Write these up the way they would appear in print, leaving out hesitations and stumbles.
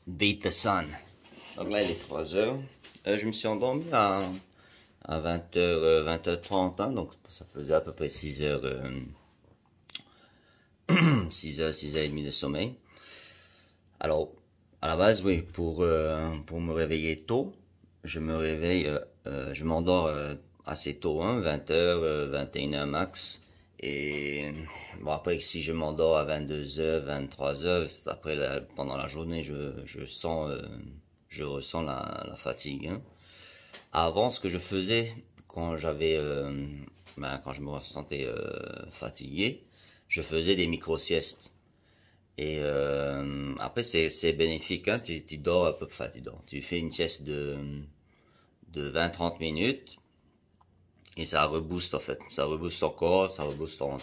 Beat the Sun. Donc là, il est 3 heures. Je me suis endormi à 20h, 20h30, hein, donc ça faisait à peu près 6 heures, 6 heures, 6h30 de sommeil. Alors, à la base, oui, pour me réveiller tôt, je me réveille, je m'endors assez tôt, hein, 20h, 21h max. Et bon, après, si je m'endors à 22h, 23h, après, pendant la journée, je ressens la fatigue, hein. Avant, ce que je faisais quand quand je me ressentais fatigué, je faisais des micro-siestes. Et après, c'est bénéfique, hein. Tu dors à peu près, tu fais une sieste de 20-30 minutes et ça rebooste en fait. Ça rebooste ton corps, ça rebooste ton,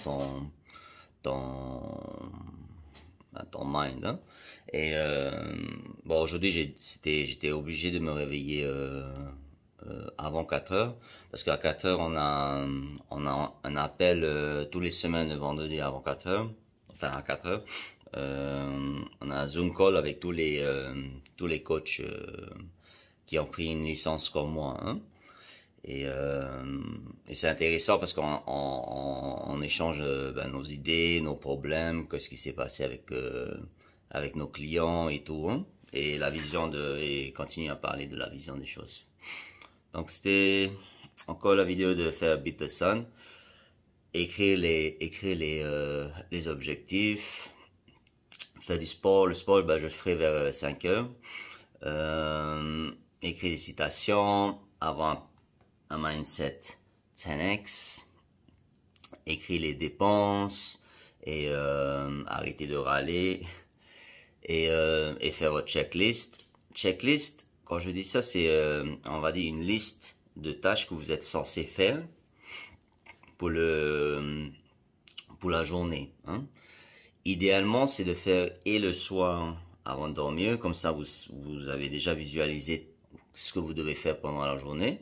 ton mind, hein. Et bon, aujourd'hui, j'étais obligé de me réveiller avant 4 heures, parce qu'à 4 heures, on a un appel tous les semaines le vendredi avant 4 heures, enfin à 4 heures. On a un Zoom call avec tous les coachs qui ont pris une licence comme moi, hein. Et c'est intéressant parce qu'on échange nos idées, nos problèmes, qu'est-ce qui s'est passé avec nos clients et tout, hein. Et et continue à parler de la vision des choses. Donc c'était encore la vidéo de faire Beat the Sun, écrire les objectifs, faire du sport. Le sport, je ferai vers 5 heures. Écrire des citations, avoir un mindset 10x, écrire les dépenses et arrêter de râler et faire votre checklist. Checklist, quand je dis ça, c'est on va dire une liste de tâches que vous êtes censé faire pour la journée, hein. Idéalement, c'est de faire et le soir avant de dormir, comme ça vous avez déjà visualisé ce que vous devez faire pendant la journée.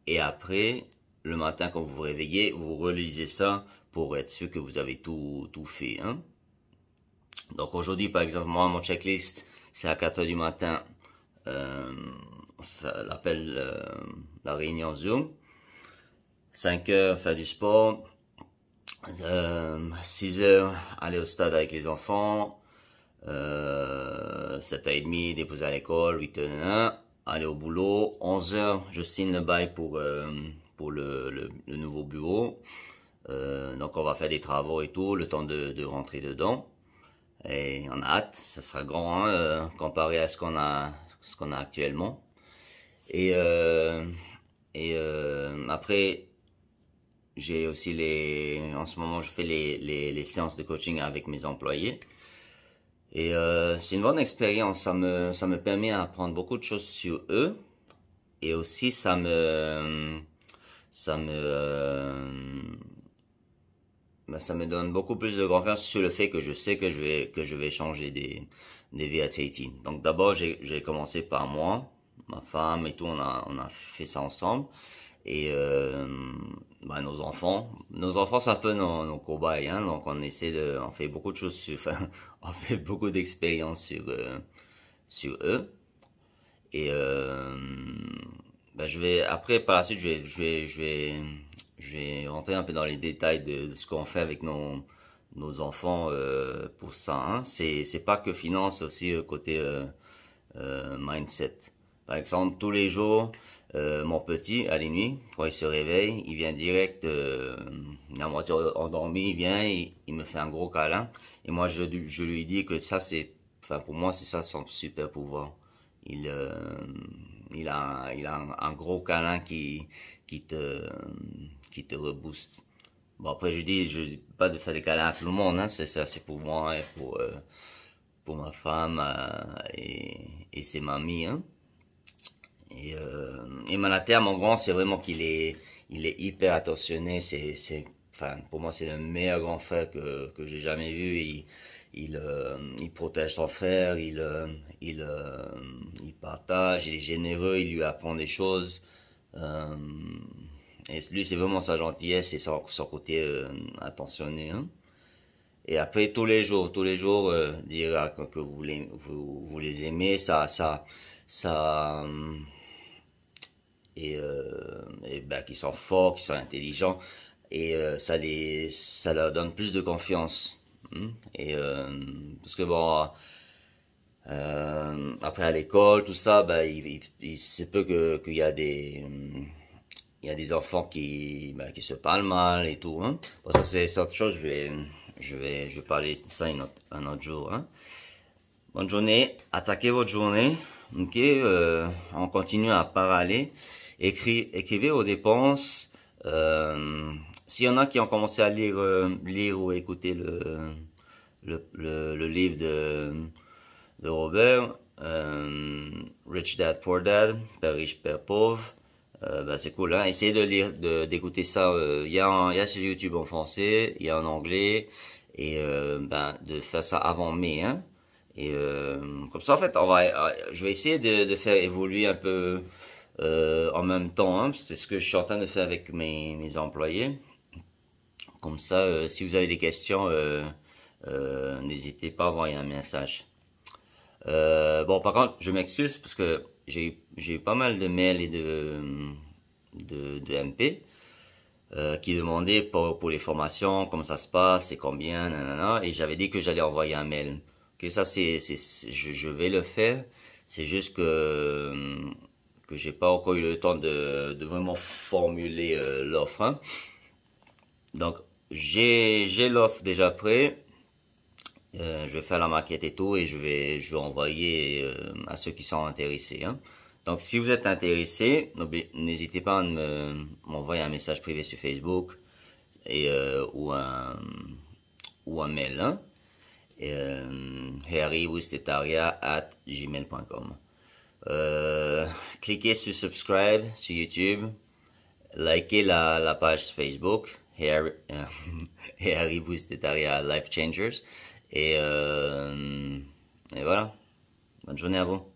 Et après, le matin quand vous vous réveillez, vous relisez ça pour être sûr que vous avez tout fait, hein. Donc aujourd'hui, par exemple, moi, mon checklist, c'est à 4 heures du matin, la réunion Zoom. 5 heures, faire du sport. 6 heures, aller au stade avec les enfants. 7h30, déposer à l'école. 8h, aller au boulot. 11 heures, je signe le bail pour le nouveau bureau. Donc on va faire des travaux et tout, le temps de rentrer dedans. Et on a hâte, ça sera grand, hein, comparé à ce qu'on a actuellement. Et après, j'ai aussi en ce moment, je fais les séances de coaching avec mes employés. Et c'est une bonne expérience, ça me permet d'apprendre beaucoup de choses sur eux. Et aussi, ça me donne beaucoup plus de confiance sur le fait que je sais que je vais changer des vies à Tahiti. Donc d'abord, j'ai commencé par moi, ma femme et tout, on a fait ça ensemble. Et nos enfants c'est un peu nos cobayes, hein. Donc on fait beaucoup de choses on fait beaucoup d'expériences sur eux. Et après par la suite je vais rentrer un peu dans les détails de ce qu'on fait avec nos enfants pour ça, hein. C'est pas que finance, c'est aussi côté mindset. Par exemple, tous les jours, mon petit, à la nuit, quand il se réveille, il vient direct, à moitié endormi, il vient, il me fait un gros câlin. Et moi, je lui dis que ça, pour moi, c'est ça son super pouvoir. Il a un gros câlin qui te rebooste. Bon, après, je dis pas de faire des câlins à tout le monde, hein. C'est pour moi et pour ma femme, et ses mamies, hein. Et Manater, mon grand, c'est vraiment il est hyper attentionné. Pour moi, c'est le meilleur grand frère que j'ai jamais vu. Il protège son frère, il partage, il est généreux, il lui apprend des choses. Et lui, c'est vraiment sa gentillesse et son côté attentionné, hein. Et après, tous les jours, dire que vous les aimez, ça, et ben, qu'ils sont forts, qu'ils sont intelligents, et ça leur donne plus de confiance. Et parce que bon, après à l'école, tout ça, ben, il se peut qu'il y a il y a des enfants qui se parlent mal et tout, hein. Bon, ça c'est autre chose, je vais parler de ça un autre jour, hein. Bonne journée, attaquez votre journée, ok, on continue à parler, écrivez vos dépenses, s'il y en a qui ont commencé à lire ou écouter le livre de Robert, Rich Dad Poor Dad, Père riche, Père pauvre. Ben c'est cool, hein. Essayez de lire, d'écouter ça. Il y a sur YouTube en français, il y a en anglais, et ben de faire ça avant mai, hein. Et comme ça, en fait, je vais essayer de faire évoluer un peu en même temps, hein. C'est ce que je suis en train de faire avec mes employés. Comme ça, si vous avez des questions, n'hésitez pas à envoyer un message. Bon, par contre, je m'excuse parce que j'ai eu pas mal de mails et de MP qui demandaient pour les formations, comment ça se passe, c'est combien, nanana, et j'avais dit que j'allais envoyer un mail. Ok, ça je vais le faire. C'est juste que j'ai pas encore eu le temps de vraiment formuler l'offre, hein. Donc, j'ai l'offre déjà prête. Je vais faire la maquette et tout et je vais envoyer à ceux qui sont intéressés, hein. Donc si vous êtes intéressé, n'hésitez pas à m'envoyer un message privé sur Facebook et ou un mail, hein. harrywistetaria@gmail.com. Cliquez sur subscribe sur YouTube, likez la page Facebook Harry Wistetaria Life Changers. Et voilà. Bonne journée à vous.